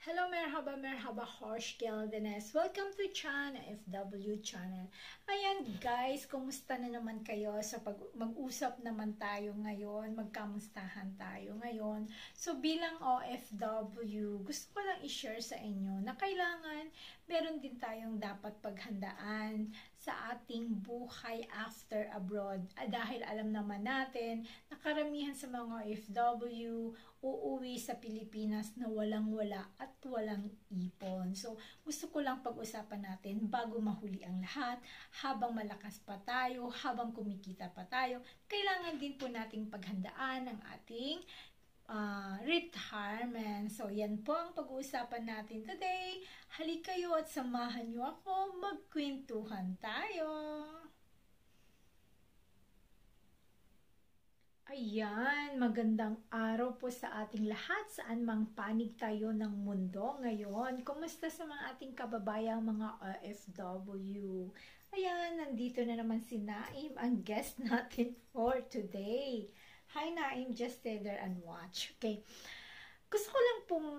Hello, merhaba, Horsh Geldenes. Welcome to Chana FW channel. Ayan guys, kumusta na naman kayo? Mag-usap naman tayo ngayon, magkamustahan tayo ngayon. So bilang OFW, gusto ko lang i-share sa inyo na kailangan meron din tayong dapat paghandaan sa ating buhay after abroad. Dahil alam naman natin na karamihan sa mga OFW uuwi sa Pilipinas na walang-wala at walang ipon. So, gusto ko lang pag-usapan natin bago mahuli ang lahat, habang malakas pa tayo, habang kumikita pa tayo, kailangan din po nating paghandaan ang ating retirement. So, yan po ang pag-uusapan natin today. Halika kayo at samahan nyo ako, magkwentuhan tayo. Ayan, magandang araw po sa ating lahat, saan mang panig tayo ng mundo ngayon. Kumusta sa mga ating kababayang mga OFW? Ayan, nandito na naman si Naim, ang guest natin for today. Hi Naim, just stay there and watch. Okay, gusto ko lang pong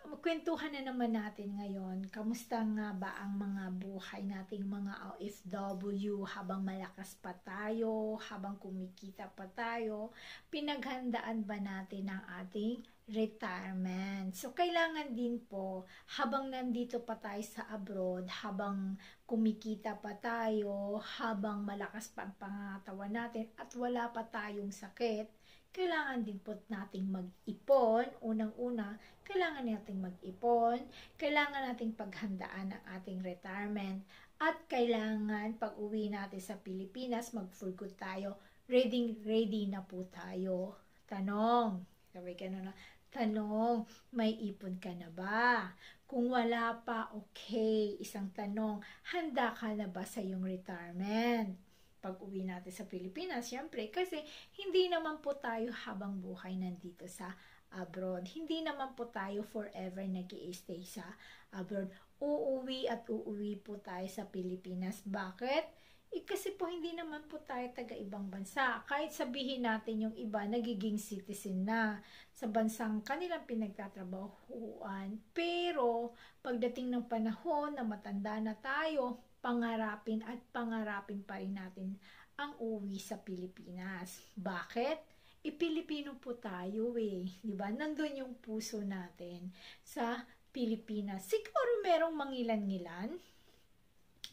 magkwentuhan na naman natin ngayon. Kamusta nga ba ang mga buhay nating mga OFW habang malakas pa tayo, habang kumikita pa tayo? Pinaghandaan ba natin ang ating retirement? So, kailangan din po, habang nandito pa tayo sa abroad, habang kumikita pa tayo, habang malakas pa ang pangangatawan natin at wala pa tayong sakit, kailangan din po nating mag-ipon. Unang-una, kailangan nating mag-ipon, kailangan nating paghandaan ang ating retirement, at kailangan pag-uwi natin sa Pilipinas, mag-full good tayo, ready na po tayo. Tanong, sabi ka na, tanong, may ipon ka na ba? Kung wala pa, okay. Isang tanong, handa ka na ba sa iyong retirement? Pag-uwi natin sa Pilipinas, syempre, kasi hindi naman po tayo habang buhay nandito sa abroad. Hindi naman po tayo forever nag-i-stay sa abroad. Uuwi at uuwi po tayo sa Pilipinas. Bakit? Kasi po hindi naman po tayo taga-ibang bansa. Kahit sabihin natin yung iba, nagiging citizen na sa bansang kanilang pinagtatrabahuan. Pero, pagdating ng panahon na matanda na tayo, pangarapin pa rin natin ang uwi sa Pilipinas. Bakit? Pilipino po tayo di ba? Nandun yung puso natin sa Pilipinas. Siguro merong mangilan-ngilan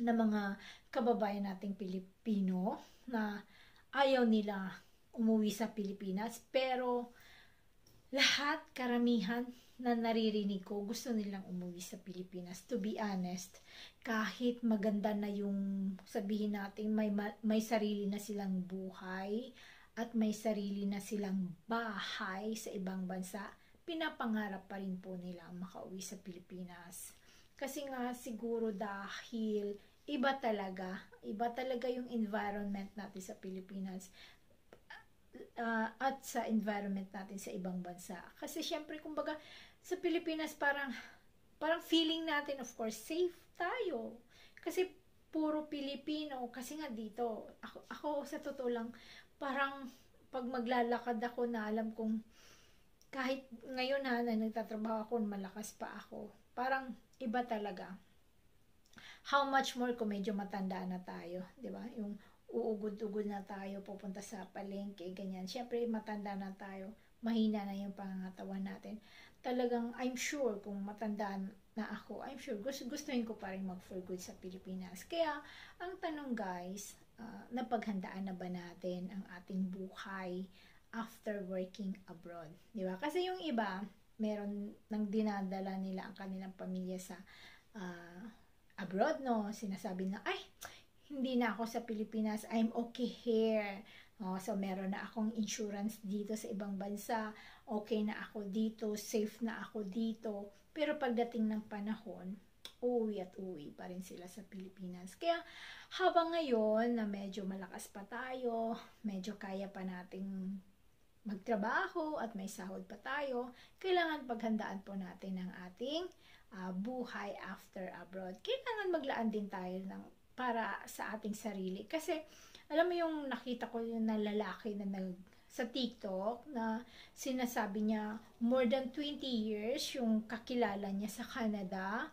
na mga kababayan nating Pilipino na ayaw nila umuwi sa Pilipinas, pero lahat, karamihan na naririnig ko, gusto nilang umuwi sa Pilipinas. To be honest, kahit maganda na yung sabihin natin, may sarili na silang buhay at may sarili na silang bahay sa ibang bansa, pinapangarap pa rin po nila makauwi sa Pilipinas. Kasi nga siguro dahil iba talaga yung environment natin sa Pilipinas at sa environment natin sa ibang bansa. Kasi syempre, kumbaga, sa Pilipinas parang feeling natin, of course, safe tayo. Kasi puro Pilipino. Kasi nga dito, ako sa totoo lang, parang pag maglalakad ako na alam kong kahit ngayon na nagtatrabaho ako, malakas pa ako. Parang iba talaga. How much more kung medyo matanda na tayo, di ba? Yung uugod-ugod na tayo, pupunta sa palengke, ganyan. Siyempre, matanda na tayo, mahina na yung pangangatawan natin. Talagang, I'm sure, kung matanda na ako, I'm sure, gustuhin ko pa rin mag-for good sa Pilipinas. Kaya, ang tanong guys, napaghandaan na ba natin ang ating buhay after working abroad? Di ba? Kasi yung iba, meron nang dinadala nila ang kanilang pamilya sa abroad, no? Sinasabi na, ay, hindi na ako sa Pilipinas, I'm okay here. So, meron na akong insurance dito sa ibang bansa, okay na ako dito, safe na ako dito. Pero pagdating ng panahon, uwi at uwi pa rin sila sa Pilipinas. Kaya, habang ngayon na medyo malakas pa tayo, medyo kaya pa nating magtrabaho at may sahod pa tayo, kailangan paghandaan po natin ang ating buhay after abroad. Kailangan maglaan din tayo para sa ating sarili. Kasi, alam mo yung nakita ko yung lalaki na sa TikTok na sinasabi niya more than 20 years yung kakilala niya sa Canada.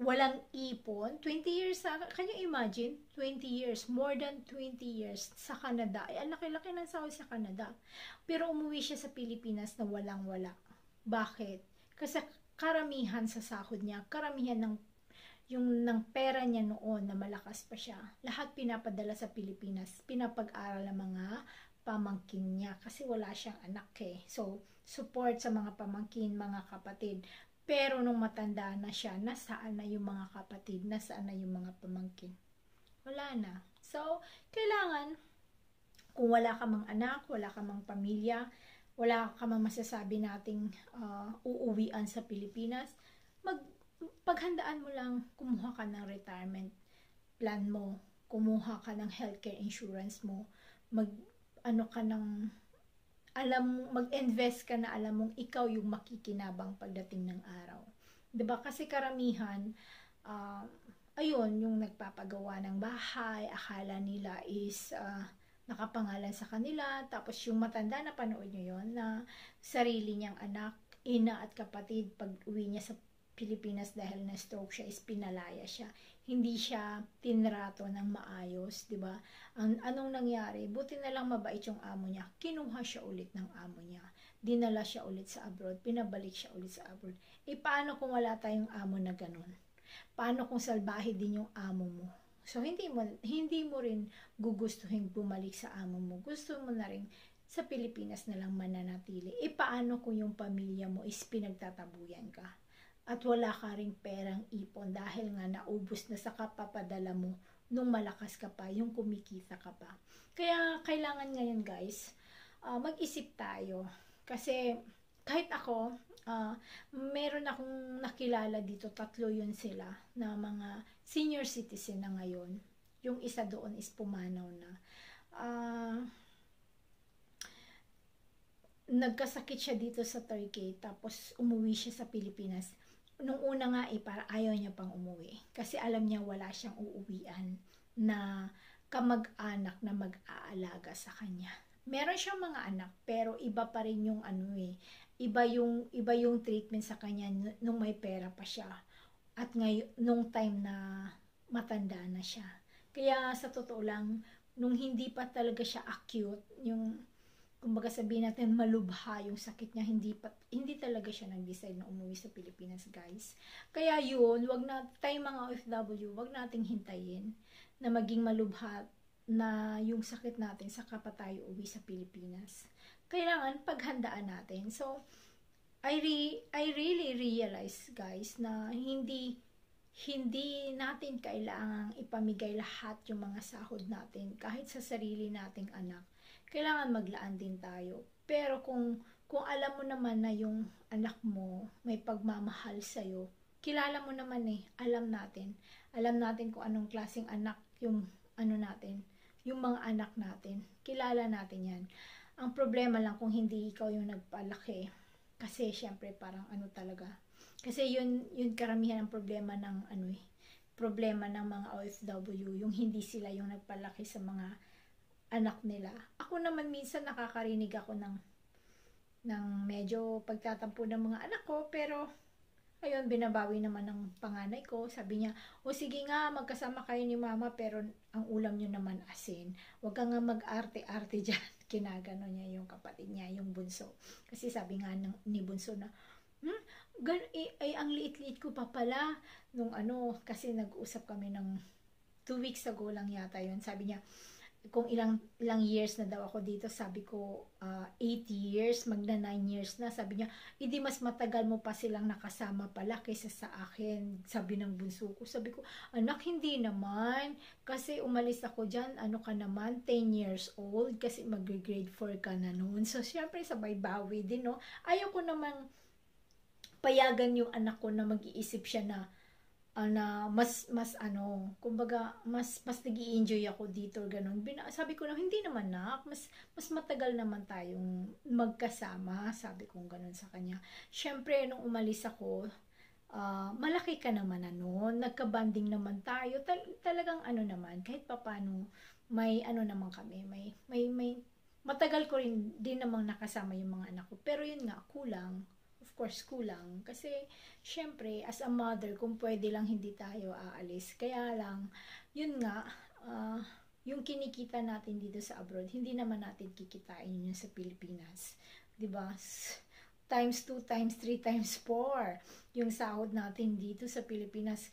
Walang ipon. 20 years, can you imagine? 20 years, more than 20 years sa Canada. Ay, ang laki-laki ng sahod sa Canada. Pero umuwi siya sa Pilipinas na walang-wala. Bakit? Kasi karamihan sa sahod niya, karamihan ng pera niya noon na malakas pa siya, lahat pinapadala sa Pilipinas, pinapag-aral ng mga pamangkin niya kasi wala siyang anak eh. So, support sa mga pamangkin, mga kapatid. Pero nung matanda na siya, nasaan na yung mga kapatid, nasaan na yung mga pamangkin? Wala na. So, kailangan, kung wala ka mang anak, wala ka mang pamilya, wala ka mang masasabi nating uuwian sa Pilipinas, paghandaan mo lang, kumuha ka ng retirement plan mo, kumuha ka ng healthcare insurance mo, mag-invest ka na alam mong ikaw yung makikinabang pagdating ng araw. 'Di ba? Kasi karamihan, ayun, yung nagpapagawa ng bahay, akala nila is nakapangalan sa kanila, tapos yung matanda na panood nyo yun, na sarili niyang anak, ina at kapatid, pag uwi niya sa Pilipinas dahil na stroke siya, is pinalaya siya. Hindi siya tinrato ng maayos, di ba? Anong nangyari? Buti na lang mabait yung amo niya. Kinuha siya ulit ng amo niya. Dinala siya ulit sa abroad. Pinabalik siya ulit sa abroad. Paano kung wala tayong amo na ganun? Paano kung salbahe din yung amo mo? So, hindi mo rin gugustuhin bumalik sa amo mo. Gusto mo na rin sa Pilipinas na lang mananatili. Paano kung yung pamilya mo is pinagtatabuyan ka? At wala ka ring perang ipon dahil nga naubos na sa kapapadala mo nung malakas ka pa, yung kumikita ka pa. Kaya kailangan ngayon guys, mag-isip tayo. Kasi kahit ako, meron akong nakilala dito, 3 yun sila, na mga senior citizen na ngayon. Yung isa doon is pumanaw na. Nagkasakit siya dito sa Turkey, tapos umuwi siya sa Pilipinas. Nung una nga para ayaw niya pang umuwi. Kasi alam niya wala siyang uuwian na kamag-anak na mag-aalaga sa kanya. Meron siyang mga anak, pero iba pa rin yung iba yung treatment sa kanya nung may pera pa siya. At ngayon, nung time na matanda na siya. Kaya sa totoo lang, nung hindi pa talaga siya acute, yung kumbaga sabihin natin malubha yung sakit niya, hindi talaga siya nag-decide na umuwi sa Pilipinas, guys. Kaya yun, tayong mga OFW, wag nating hintayin na maging malubha na yung sakit natin saka pa tayo uwi sa Pilipinas. Kailangan paghandaan natin. So, I really realize, guys, na hindi natin kailangang ipamigay lahat yung mga sahod natin kahit sa sarili nating anak. Kailangan maglaan din tayo. Pero kung alam mo naman na yung anak mo may pagmamahal sa'yo, kilala mo naman alam natin kung anong klaseng anak yung yung mga anak natin. Kilala natin yan. Ang problema lang kung hindi ikaw yung nagpalaki. Kasi syempre parang talaga. Kasi yun karamihan ng problema ng problema ng mga OFW, yung hindi sila yung nagpalaki sa mga anak nila. Ako naman minsan nakakarinig ako ng medyo pagtatampo ng mga anak ko, pero ayun, binabawi naman ng panganay ko. Sabi niya, sige nga, magkasama kayo ni mama, pero ang ulam niyo naman asin. Huwag ka nga mag-arte-arte dyan. Kinagano niya yung kapatid niya, yung bunso. Kasi sabi nga ni bunso na, ang liit-liit ko pa pala. Nung kasi nag-usap kami ng 2 weeks ago lang yata yun. Sabi niya, kung ilang years na daw ako dito, sabi ko 8 years, magna 9 years na. Sabi niya, hindi mas matagal mo pa silang nakasama pala kaysa sa akin, sabi ng bunso ko. Sabi ko, anak, hindi naman, kasi umalis ako dyan, ka naman, 10 years old, kasi mag-grade 4 ka na noon. So syempre sabay bawi din, no? Ayaw ko namang payagan yung anak ko na mag-iisip siya na mas kumbaga mas nag-i-enjoy ako dito, ganun. Sabi ko na hindi naman, nak, mas matagal naman tayong magkasama, sabi ko ganun sa kanya. Syempre nung umalis ako, malaki ka naman nagka-banding naman tayo, talagang naman, kahit papaano may naman kami, may matagal ko rin din namang nakasama yung mga anak ko. Pero yun nga, kulang. Of course, kulang. Kasi, syempre, as a mother, kung pwede lang hindi tayo aalis. Kaya lang, yun nga, yung kinikita natin dito sa abroad, hindi naman natin kikitain yun sa Pilipinas. 'Di ba? Times 2, times 3, times 4 yung sahod natin dito sa Pilipinas.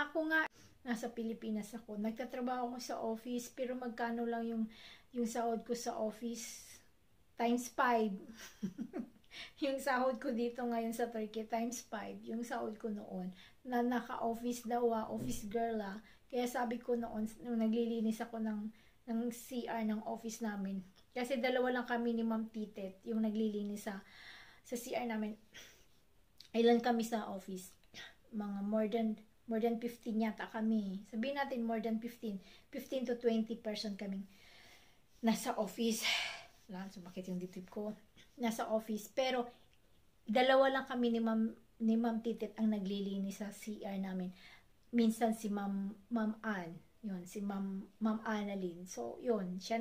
Ako nga, nasa Pilipinas ako, nagtatrabaho ako sa office, pero magkano lang yung sahod ko sa office? Times 5. Yung sahod ko dito ngayon sa Turkey, times 5. Yung sahod ko noon, na naka-office daw, office girl. Kaya sabi ko noon, nung naglilinis ako ng CR ng office namin, kasi dalawa lang kami ni Ma'am Titet, yung naglilinis sa CR namin. Ilan kami sa office? Mga more than 15 yata kami. Sabihin natin more than 15 to 20 person kaming nasa office. Sumakit yung dibdib ko. Nasa office. Pero, dalawa lang kami ni Ma'am Titet ang naglilinis sa CR namin. Minsan si Ma'am Ann. Yun, si Ma'am Annalyn. So, yun. Si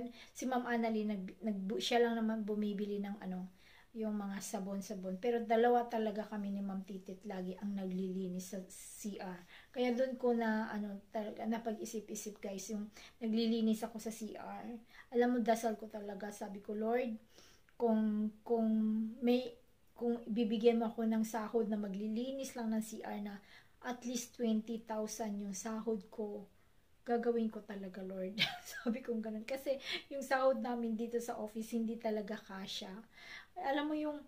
Ma'am Annalyn, siya lang naman bumibili ng yung mga sabon-sabon. Pero dalawa talaga kami ni Ma'am Titit lagi ang naglilinis sa CR. Kaya doon ko na talaga napag-isip-isip guys, yung naglilinis ako sa CR. Alam mo, dasal ko talaga, sabi ko, Lord, kung bibigyan mo ako ng sahod na maglilinis lang ng CR na at least 20,000 yung sahod ko, gagawin ko talaga, Lord. Sabi ko ganun. Kasi yung sahod namin dito sa office, hindi talaga kasya. Alam mo yung,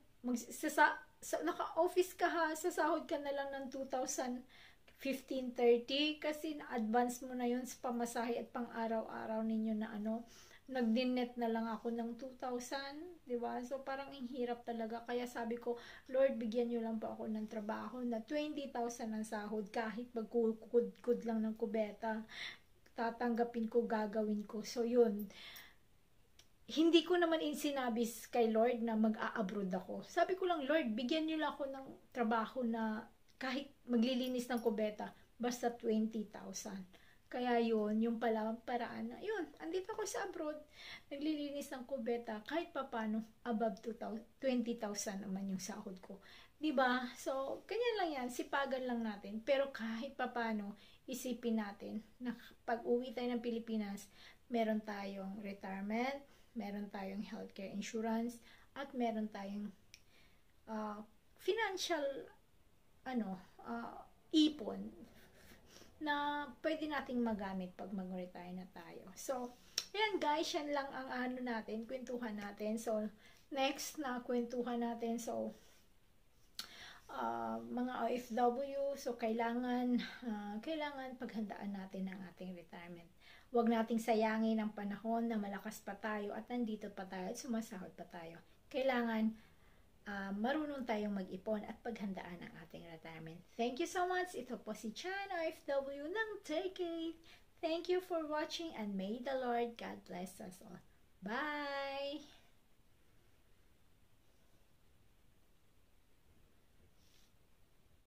naka-office ka ha, sasahod ka na lang ng 2,015-30 kasi na-advance mo na yun sa pamasahe at pang araw-araw ninyo na nagdinet na lang ako ng 2,000, di ba? So, parang ang hirap talaga. Kaya sabi ko, Lord, bigyan nyo lang po ako ng trabaho na 20,000 ang sahod kahit magkukud lang ng kubeta. Tatanggapin ko, gagawin ko. So, yun. Hindi ko naman sinabi kay Lord na mag-a-abroad ako. Sabi ko lang, Lord, bigyan nyo lang ako ng trabaho na kahit maglilinis ng kubeta, basta 20,000. Kaya yun, yung pala paraan na, yun, andito ako sa abroad, naglilinis ng kubeta, kahit papano, above 20,000 naman yung sahod ko. Diba? So, ganyan lang yan, sipagan lang natin. Pero kahit papano, isipin natin na pag uwi tayo ng Pilipinas, meron tayong retirement, meron tayong healthcare insurance, at meron tayong financial ipon na pwede nating magamit pag mag-retire na tayo. So, yan guys, yan lang ang natin, kwentuhan natin. So, next na kwentuhan natin, so, mga OFW, so kailangan paghandaan natin ang ating retirement. Huwag nating sayangin ang panahon na malakas pa tayo at nandito pa tayo at sumasahod pa tayo. Kailangan marunong tayong mag-ipon at paghandaan ang ating retirement. Thank you so much. Ito po si Chan OFW ng Take. Thank you for watching and may the Lord God bless us all. Bye!